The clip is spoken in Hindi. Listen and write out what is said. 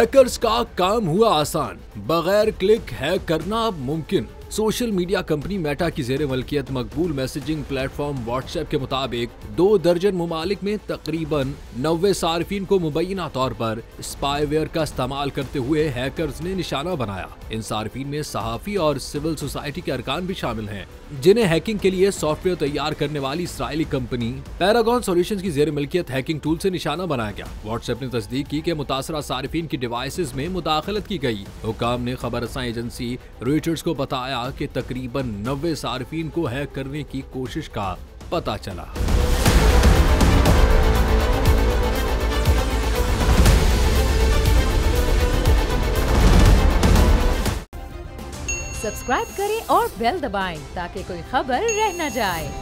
हैकर्स का काम हुआ आसान, बगैर क्लिक हैक करना अब मुमकिन। सोशल मीडिया कंपनी मेटा की ज़ेरे मलकियत मकबूल मैसेजिंग प्लेटफॉर्म व्हाट्सएप के मुताबिक 2 दर्जन मुमालिक में तकरीबन 90 सार्फिन को मुबैना तौर पर स्पाईवेयर का इस्तेमाल करते हुए हैकर्स ने निशाना बनाया। इन सार्फिन में सहाफ़ी और सिविल सोसाइटी के अरकान भी शामिल हैं, जिन्हें हैकिंग के लिए सॉफ्टवेयर तैयार करने वाली इसराइली कंपनी पैरागॉन सॉल्यूशंस की ज़ेरे मलकियत हैकिंग टूल से निशाना बनाया गया। व्हाट्सएप ने तस्दीक की कि मुतासरा सार्फिन की डिवाइसेज में मुदाखलत की गई। हुकाम ने खबर रसां एजेंसी रॉयटर्स को बताया कि तकरीबन 90 सार्फिन को हैक करने की कोशिश का पता चला। सब्सक्राइब करें और बेल दबाएं ताकि कोई खबर रह न जाए।